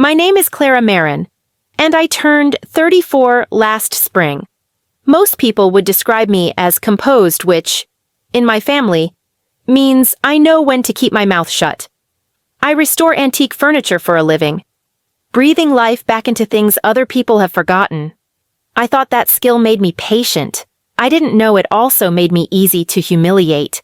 My name is Clara Marin, and I turned 34 last spring. Most people would describe me as composed, which, in my family, means I know when to keep my mouth shut. I restore antique furniture for a living, breathing life back into things other people have forgotten. I thought that skill made me patient. I didn't know it also made me easy to humiliate.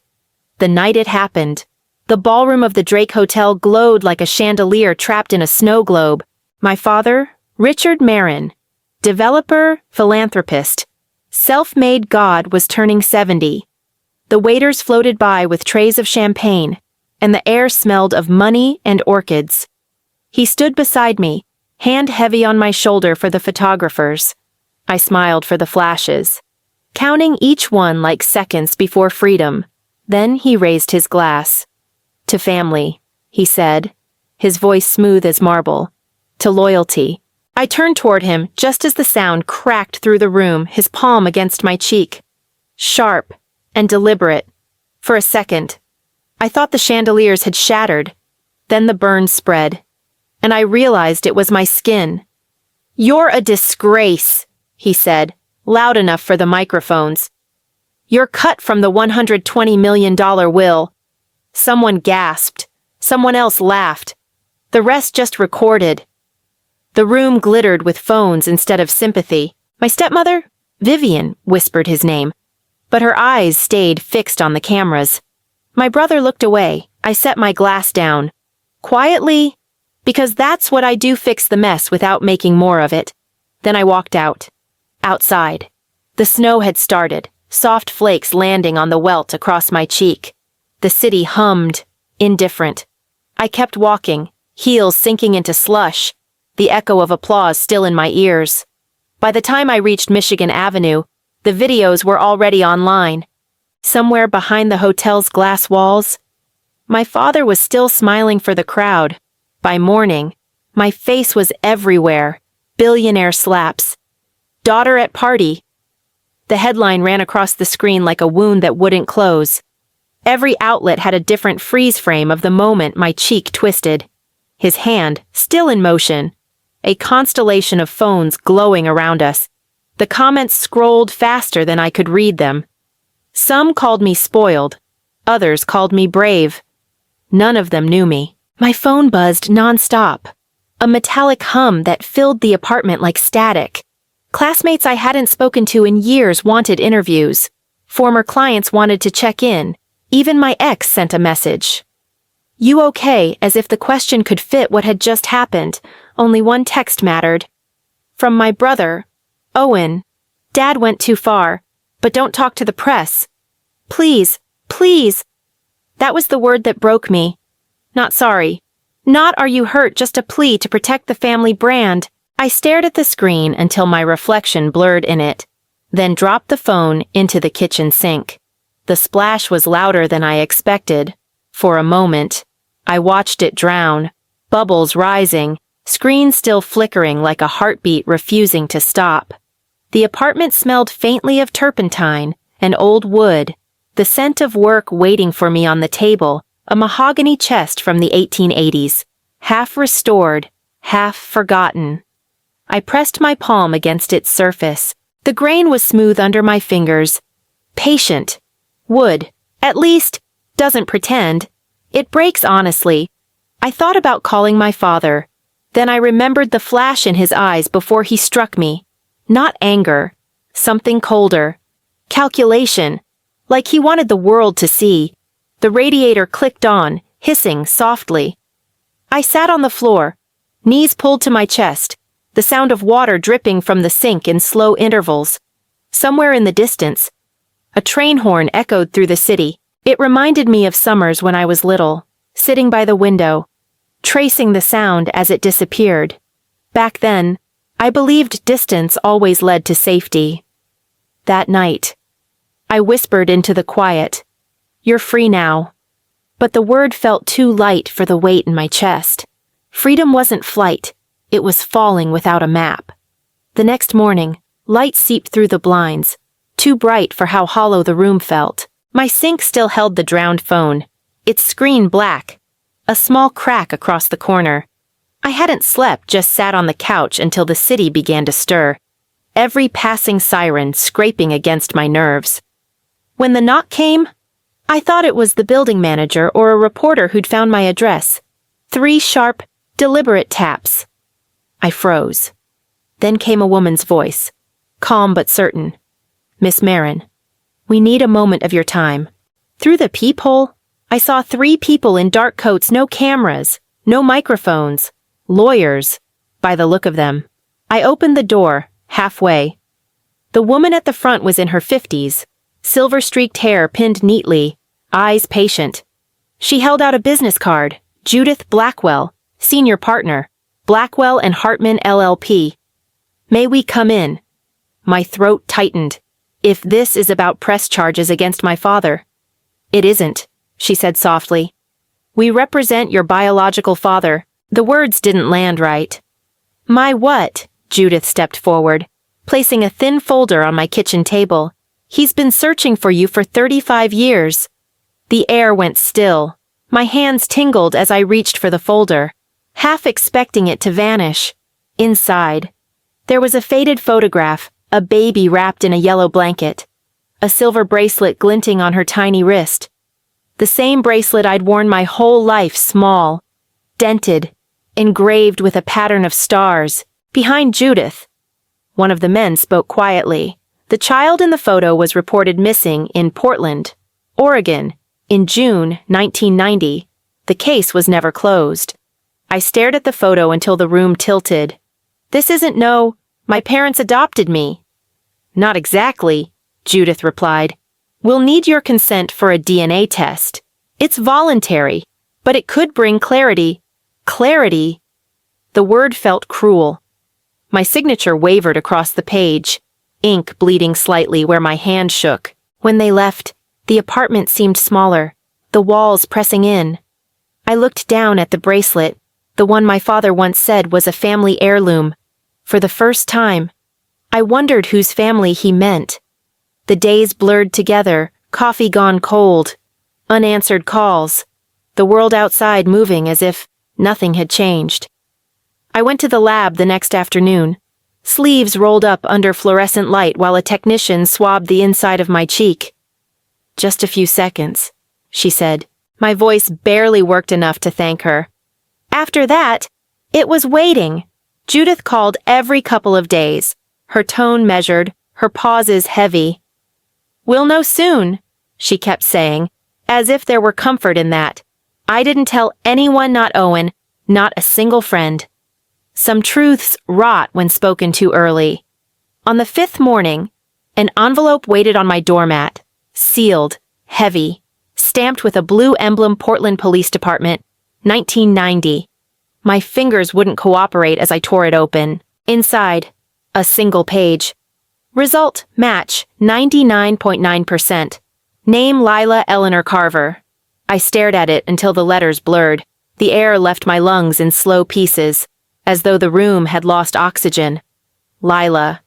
The night it happened, the ballroom of the Drake Hotel glowed like a chandelier trapped in a snow globe. My father, Richard Marin, developer, philanthropist, self-made god, was turning 70. The waiters floated by with trays of champagne, and the air smelled of money and orchids. He stood beside me, hand heavy on my shoulder for the photographers. I smiled for the flashes, counting each one like seconds before freedom. Then he raised his glass. To family, he said, his voice smooth as marble. To loyalty. I turned toward him just as the sound cracked through the room, his palm against my cheek. Sharp and deliberate. For a second, I thought the chandeliers had shattered. Then the burn spread, and I realized it was my skin. "You're a disgrace," he said, loud enough for the microphones. "You're cut from the $120 million will." Someone gasped. Someone else laughed. The rest just recorded. The room glittered with phones instead of sympathy. My stepmother, Vivian, whispered his name, but her eyes stayed fixed on the cameras. My brother looked away. I set my glass down. Quietly, because that's what I do, fix the mess without making more of it. Then I walked out. Outside. The snow had started, soft flakes landing on the welt across my cheek. The city hummed, indifferent. I kept walking, heels sinking into slush, the echo of applause still in my ears. By the time I reached Michigan Avenue, the videos were already online. Somewhere behind the hotel's glass walls, my father was still smiling for the crowd. By morning, my face was everywhere. Billionaire slaps. Daughter at party. The headline ran across the screen like a wound that wouldn't close. Every outlet had a different freeze frame of the moment my cheek twisted. His hand, still in motion. A constellation of phones glowing around us. The comments scrolled faster than I could read them. Some called me spoiled. Others called me brave. None of them knew me. My phone buzzed nonstop. A metallic hum that filled the apartment like static. Classmates I hadn't spoken to in years wanted interviews. Former clients wanted to check in. Even my ex sent a message. "You okay?" as if the question could fit what had just happened. Only one text mattered. From my brother, Owen. "Dad went too far, but don't talk to the press. Please, please." That was the word that broke me. Not sorry. Not are you hurt, just a plea to protect the family brand. I stared at the screen until my reflection blurred in it, then dropped the phone into the kitchen sink. The splash was louder than I expected. For a moment, I watched it drown, bubbles rising, screen still flickering like a heartbeat refusing to stop. The apartment smelled faintly of turpentine and old wood, the scent of work waiting for me on the table, a mahogany chest from the 1880s, half restored, half forgotten. I pressed my palm against its surface. The grain was smooth under my fingers. Patient. Wood, at least, doesn't pretend. It breaks honestly. I thought about calling my father. Then I remembered the flash in his eyes before he struck me. Not anger. Something colder. Calculation. Like he wanted the world to see. The radiator clicked on, hissing softly. I sat on the floor, knees pulled to my chest, the sound of water dripping from the sink in slow intervals. Somewhere in the distance, a train horn echoed through the city. It reminded me of summers when I was little, sitting by the window, tracing the sound as it disappeared. Back then, I believed distance always led to safety. That night, I whispered into the quiet, "You're free now." But the word felt too light for the weight in my chest. Freedom wasn't flight, it was falling without a map. The next morning, light seeped through the blinds, too bright for how hollow the room felt. My sink still held the drowned phone, its screen black, a small crack across the corner. I hadn't slept, just sat on the couch until the city began to stir, every passing siren scraping against my nerves. When the knock came, I thought it was the building manager or a reporter who'd found my address. 3 sharp, deliberate taps. I froze. Then came a woman's voice, calm but certain. "Miss Marin, we need a moment of your time." Through the peephole, I saw 3 people in dark coats, no cameras, no microphones, lawyers, by the look of them. I opened the door, halfway. The woman at the front was in her 50s, silver-streaked hair pinned neatly, eyes patient. She held out a business card, Judith Blackwell, senior partner, Blackwell and Hartman LLP. "May we come in?" My throat tightened. If this is about press charges against my father. "It isn't," she said softly. "We represent your biological father." The words didn't land right. "My what?" Judith stepped forward, placing a thin folder on my kitchen table. "He's been searching for you for 35 years. The air went still. My hands tingled as I reached for the folder, half expecting it to vanish. Inside, there was a faded photograph, a baby wrapped in a yellow blanket, a silver bracelet glinting on her tiny wrist. The same bracelet I'd worn my whole life, small, dented, engraved with a pattern of stars. Behind Judith, one of the men spoke quietly. The child in the photo was reported missing in Portland, Oregon, in June 1990. The case was never closed. I stared at the photo until the room tilted. "This isn't my parents adopted me." "Not exactly," Judith replied. "We'll need your consent for a DNA test. It's voluntary, but it could bring clarity." Clarity? The word felt cruel. My signature wavered across the page, ink bleeding slightly where my hand shook. When they left, the apartment seemed smaller, the walls pressing in. I looked down at the bracelet, the one my father once said was a family heirloom. For the first time, I wondered whose family he meant. The days blurred together, coffee gone cold, unanswered calls, the world outside moving as if nothing had changed. I went to the lab the next afternoon, sleeves rolled up under fluorescent light while a technician swabbed the inside of my cheek. "Just a few seconds," she said. My voice barely worked enough to thank her. After that, it was waiting. Judith called every couple of days, her tone measured, her pauses heavy. "We'll know soon," she kept saying, as if there were comfort in that. I didn't tell anyone, not Owen, not a single friend. Some truths rot when spoken too early. On the 5th morning, an envelope waited on my doormat, sealed, heavy, stamped with a blue emblem, Portland Police Department, 1990. My fingers wouldn't cooperate as I tore it open. Inside, a single page. Result match 99.9%. Name Lila Eleanor Carver. I stared at it until the letters blurred. The air left my lungs in slow pieces, as though the room had lost oxygen. Lila.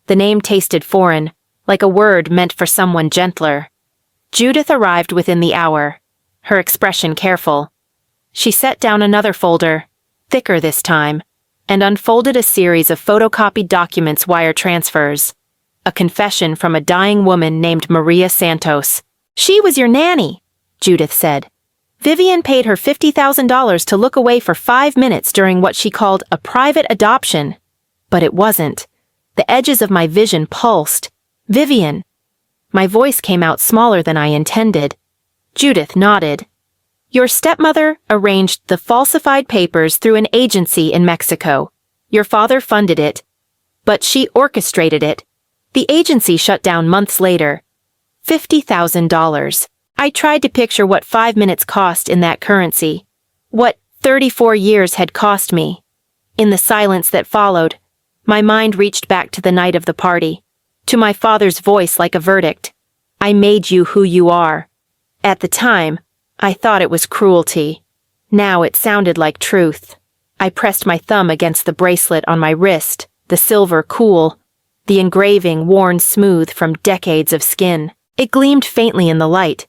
The name tasted foreign, like a word meant for someone gentler. Judith arrived within the hour, her expression careful. She set down another folder, thicker this time, and unfolded a series of photocopied documents, wire transfers. A confession from a dying woman named Maria Santos. "She was your nanny," Judith said. "Vivian paid her $50,000 to look away for 5 minutes during what she called a private adoption. But it wasn't. The edges of my vision pulsed. Vivian. My voice came out smaller than I intended. Judith nodded. "Your stepmother arranged the falsified papers through an agency in Mexico. Your father funded it, but she orchestrated it. The agency shut down months later. $50,000. I tried to picture what 5 minutes cost in that currency. What 34 years had cost me. In the silence that followed, my mind reached back to the night of the party, to my father's voice like a verdict. I made you who you are. At the time, I thought it was cruelty. Now it sounded like truth. I pressed my thumb against the bracelet on my wrist, the silver cool, the engraving worn smooth from decades of skin. It gleamed faintly in the light,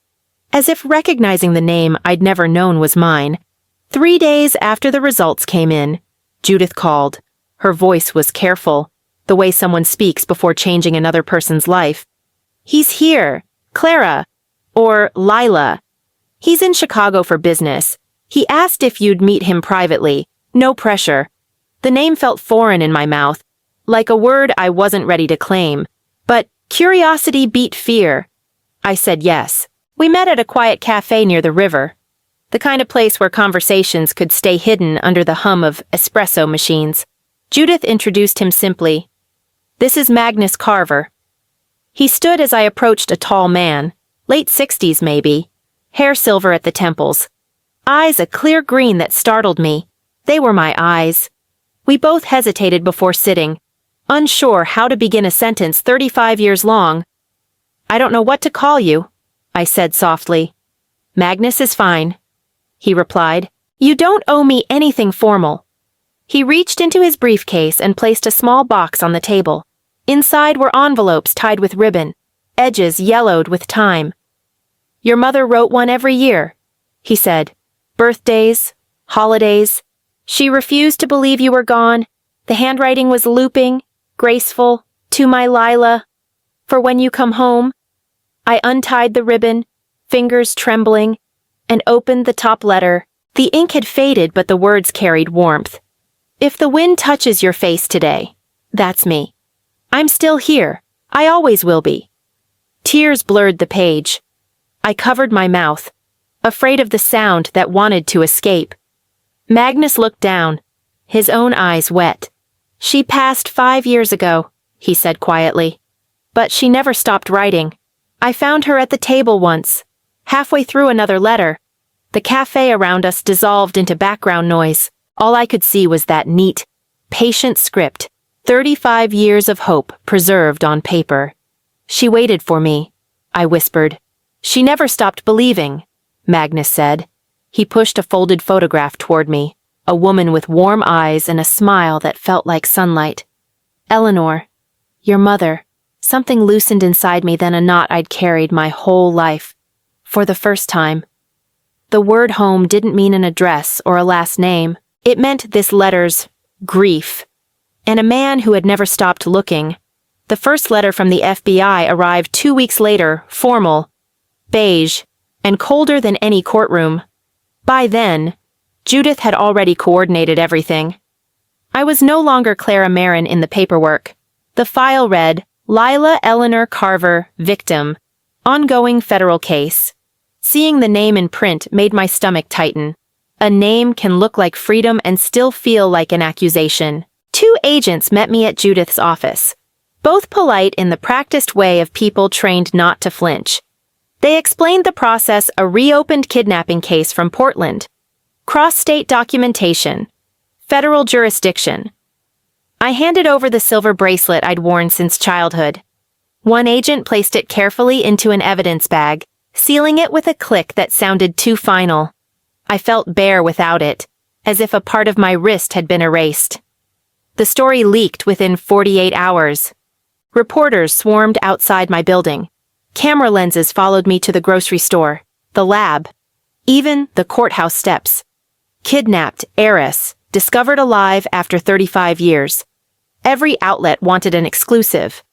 as if recognizing the name I'd never known was mine. 3 days after the results came in, Judith called. Her voice was careful, the way someone speaks before changing another person's life. He's here, Clara. Or Lila. He's in Chicago for business. He asked if you'd meet him privately. No pressure. The name felt foreign in my mouth, like a word I wasn't ready to claim. But curiosity beat fear. I said yes. We met at a quiet cafe near the river. The kind of place where conversations could stay hidden under the hum of espresso machines. Judith introduced him simply. This is Magnus Carver. He stood as I approached a tall man, late 60s maybe, hair silver at the temples. Eyes a clear green that startled me. They were my eyes. We both hesitated before sitting, unsure how to begin a sentence 35 years long. I don't know what to call you, I said softly. Magnus is fine, he replied. You don't owe me anything formal. He reached into his briefcase and placed a small box on the table. Inside were envelopes tied with ribbon, edges yellowed with time. Your mother wrote one every year, he said. Birthdays, holidays. She refused to believe you were gone. The handwriting was looping, graceful, to my Lila. For when you come home. I untied the ribbon, fingers trembling, and opened the top letter. The ink had faded, but the words carried warmth. If the wind touches your face today, that's me. I'm still here. I always will be. Tears blurred the page. I covered my mouth, afraid of the sound that wanted to escape. Magnus looked down, his own eyes wet. She passed 5 years ago, he said quietly. But she never stopped writing. I found her at the table once, halfway through another letter. The cafe around us dissolved into background noise. All I could see was that neat, patient script, 35 years of hope preserved on paper. She waited for me, I whispered. She never stopped believing, Magnus said. He pushed a folded photograph toward me, a woman with warm eyes and a smile that felt like sunlight. Eleanor, your mother. Something loosened inside me than a knot I'd carried my whole life. For the first time. The word home didn't mean an address or a last name. It meant this letter's grief. And a man who had never stopped looking. The first letter from the FBI arrived 2 weeks later, formal, beige, and colder than any courtroom. By then, Judith had already coordinated everything. I was no longer Clara Marin in the paperwork. The file read, Lila Eleanor Carver, victim, ongoing federal case. Seeing the name in print made my stomach tighten. A name can look like freedom and still feel like an accusation. 2 agents met me at Judith's office, both polite in the practiced way of people trained not to flinch. They explained the process: a reopened kidnapping case from Portland, cross-state documentation, federal jurisdiction. I handed over the silver bracelet I'd worn since childhood. One agent placed it carefully into an evidence bag, sealing it with a click that sounded too final. I felt bare without it, as if a part of my wrist had been erased. The story leaked within 48 hours. Reporters swarmed outside my building. Camera lenses followed me to the grocery store, the lab, even the courthouse steps. Kidnapped heiress, discovered alive after 35 years. Every outlet wanted an exclusive.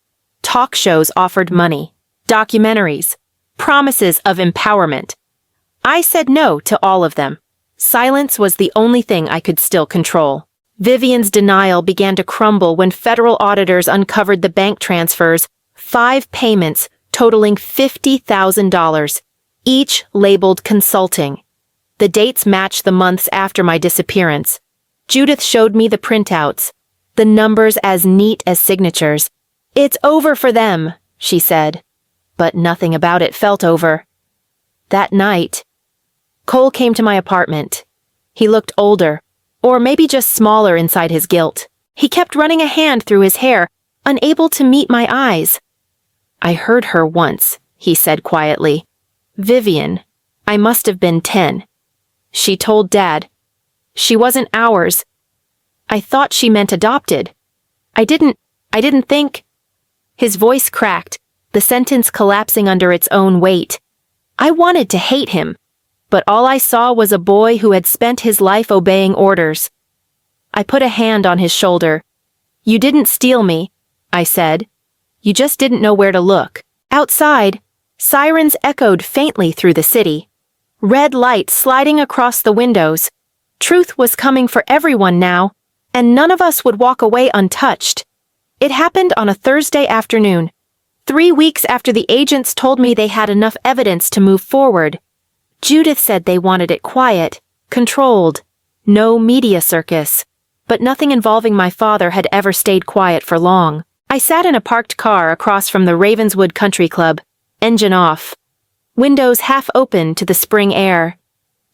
Talk shows offered money, documentaries, promises of empowerment. I said no to all of them. Silence was the only thing I could still control. Vivian's denial began to crumble when federal auditors uncovered the bank transfers, 5 payments totaling $50,000, each labeled consulting. The dates matched the months after my disappearance. Judith showed me the printouts, the numbers as neat as signatures. It's over for them, she said. But nothing about it felt over. That night, Cole came to my apartment. He looked older, or maybe just smaller inside his guilt. He kept running a hand through his hair, unable to meet my eyes. I heard her once, he said quietly. Vivian, I must have been 10. She told Dad. She wasn't ours. I thought she meant adopted. I didn't think. His voice cracked, the sentence collapsing under its own weight. I wanted to hate him, but all I saw was a boy who had spent his life obeying orders. I put a hand on his shoulder. "You didn't steal me," I said. "You just didn't know where to look." Outside, sirens echoed faintly through the city. Red light sliding across the windows. Truth was coming for everyone now, and none of us would walk away untouched. It happened on a Thursday afternoon, 3 weeks after the agents told me they had enough evidence to move forward. Judith said they wanted it quiet, controlled, no media circus. But nothing involving my father had ever stayed quiet for long. I sat in a parked car across from the Ravenswood Country Club, engine off. Windows half open to the spring air.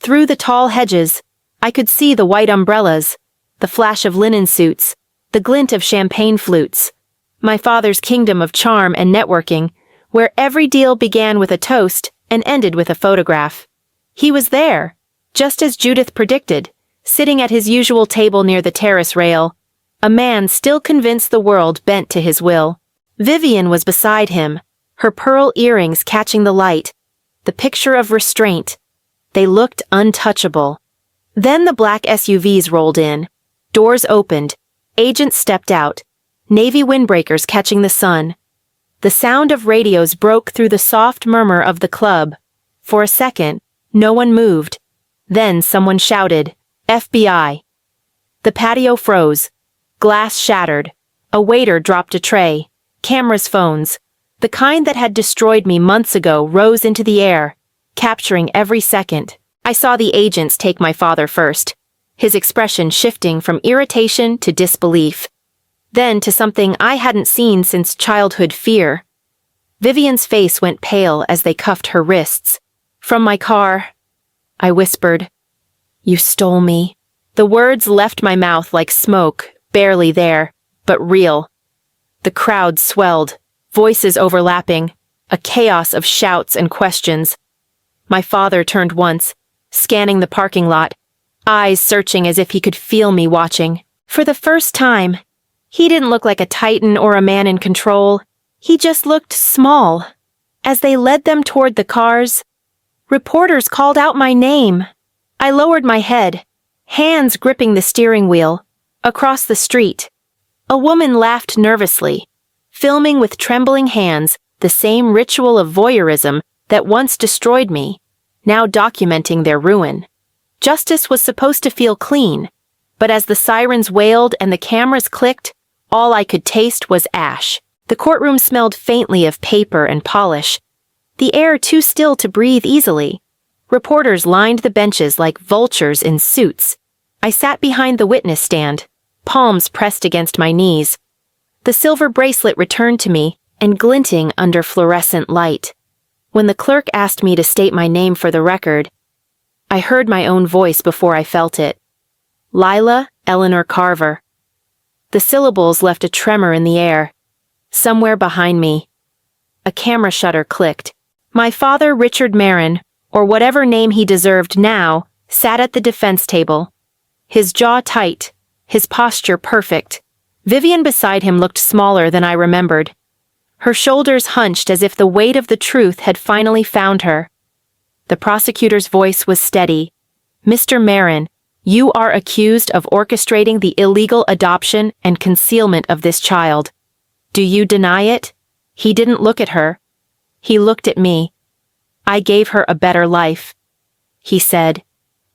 Through the tall hedges, I could see the white umbrellas, the flash of linen suits, the glint of champagne flutes. My father's kingdom of charm and networking, where every deal began with a toast and ended with a photograph. He was there, just as Judith predicted, sitting at his usual table near the terrace rail, a man still convinced the world bent to his will. Vivian was beside him, her pearl earrings catching the light, the picture of restraint. They looked untouchable. Then the black SUVs rolled in. Doors opened. Agents stepped out. Navy windbreakers catching the sun. The sound of radios broke through the soft murmur of the club. For a second, no one moved. Then someone shouted, "FBI." The patio froze. Glass shattered. A waiter dropped a tray. Cameras, phones. The kind that had destroyed me months ago rose into the air, capturing every second. I saw the agents take my father first, his expression shifting from irritation to disbelief. Then to something I hadn't seen since childhood: fear. Vivian's face went pale as they cuffed her wrists. "From my car," I whispered. "You stole me." The words left my mouth like smoke, barely there, but real. The crowd swelled, voices overlapping, a chaos of shouts and questions. My father turned once, scanning the parking lot, eyes searching as if he could feel me watching. For the first time, he didn't look like a titan or a man in control. He just looked small. As they led them toward the cars, reporters called out my name. I lowered my head, hands gripping the steering wheel. Across the street, a woman laughed nervously, filming with trembling hands the same ritual of voyeurism that once destroyed me, now documenting their ruin. Justice was supposed to feel clean, but as the sirens wailed and the cameras clicked, all I could taste was ash. The courtroom smelled faintly of paper and polish, the air too still to breathe easily. Reporters lined the benches like vultures in suits. I sat behind the witness stand, palms pressed against my knees. The silver bracelet returned to me and glinting under fluorescent light. When the clerk asked me to state my name for the record, I heard my own voice before I felt it. Lila Eleanor Carver. The syllables left a tremor in the air. Somewhere behind me, a camera shutter clicked. My father, Richard Marin, or whatever name he deserved now, sat at the defense table. His jaw tight, his posture perfect. Vivian beside him looked smaller than I remembered. Her shoulders hunched as if the weight of the truth had finally found her. The prosecutor's voice was steady. "Mr. Marin, you are accused of orchestrating the illegal adoption and concealment of this child. Do you deny it?" He didn't look at her. He looked at me. "I gave her a better life," he said,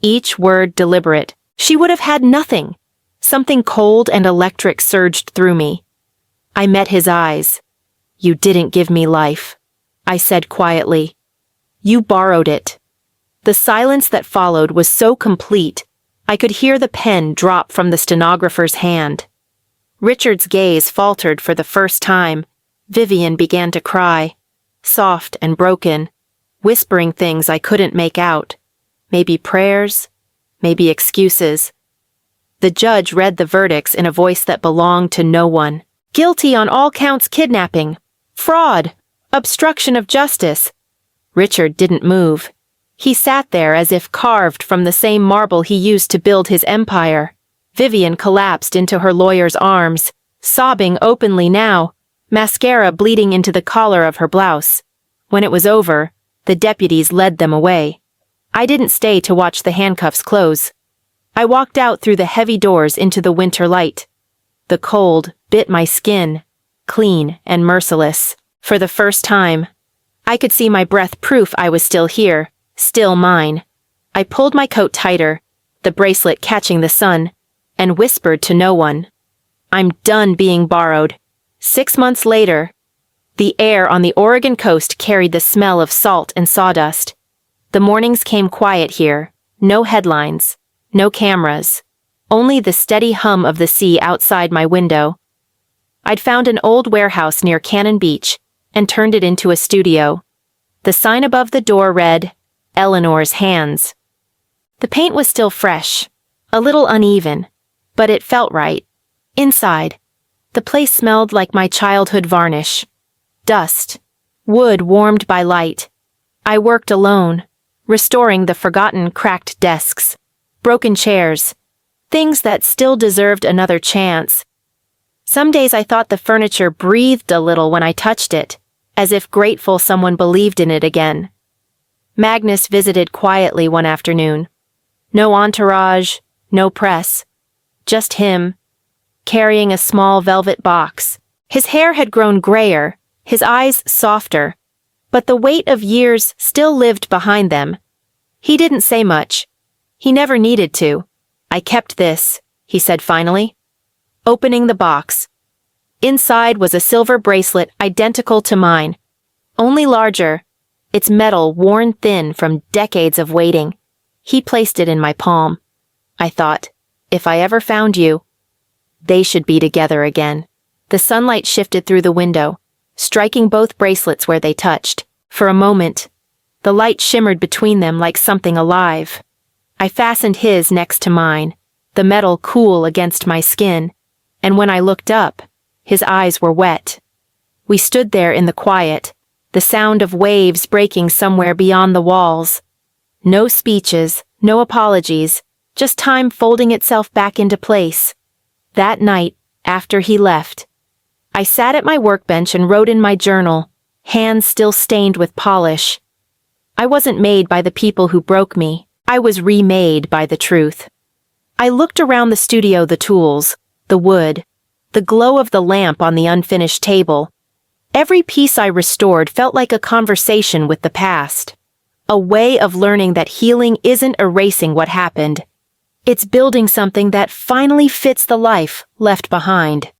each word deliberate. She would have had nothing. Something cold and electric surged through me. I met his eyes. "You didn't give me life," I said quietly. "You borrowed it." The silence that followed was so complete, I could hear the pen drop from the stenographer's hand. Richard's gaze faltered for the first time. Vivian began to cry, soft and broken, whispering things I couldn't make out. Maybe prayers, maybe excuses. The judge read the verdicts in a voice that belonged to no one. "Guilty on all counts: kidnapping, fraud, obstruction of justice." Richard didn't move. He sat there as if carved from the same marble he used to build his empire. Vivian collapsed into her lawyer's arms, sobbing openly now, mascara bleeding into the collar of her blouse. When it was over, the deputies led them away. I didn't stay to watch the handcuffs close. I walked out through the heavy doors into the winter light. The cold bit my skin, clean and merciless. For the first time, I could see my breath, proof I was still here, still mine. I pulled my coat tighter, the bracelet catching the sun, and whispered to no one. I'm done being borrowed. 6 months later, the air on the Oregon coast carried the smell of salt and sawdust. The mornings came quiet here, no headlines, no cameras, only the steady hum of the sea outside my window. I'd found an old warehouse near Cannon Beach and turned it into a studio. The sign above the door read, Eleanor's Hands. The paint was still fresh, a little uneven, but it felt right. Inside, the place smelled like my childhood varnish. Dust, wood warmed by light. I worked alone, restoring the forgotten cracked desks, broken chairs, things that still deserved another chance. Some days I thought the furniture breathed a little when I touched it, as if grateful someone believed in it again. Magnus visited quietly one afternoon. No entourage, no press. Just him, carrying a small velvet box. His hair had grown grayer, his eyes softer, but the weight of years still lived behind them. He didn't say much. He never needed to. I kept this, he said finally, opening the box. Inside was a silver bracelet identical to mine, only larger, its metal worn thin from decades of waiting. He placed it in my palm. I thought, if I ever found you, they should be together again. The sunlight shifted through the window, striking both bracelets where they touched. For a moment, the light shimmered between them like something alive. I fastened his next to mine, the metal cool against my skin, and when I looked up, his eyes were wet. We stood there in the quiet, the sound of waves breaking somewhere beyond the walls. No speeches, no apologies, just time folding itself back into place. That night, after he left, I sat at my workbench and wrote in my journal, hands still stained with polish. I wasn't made by the people who broke me. I was remade by the truth. I looked around the studio, the tools, the wood, the glow of the lamp on the unfinished table. Every piece I restored felt like a conversation with the past. A way of learning that healing isn't erasing what happened. It's building something that finally fits the life left behind.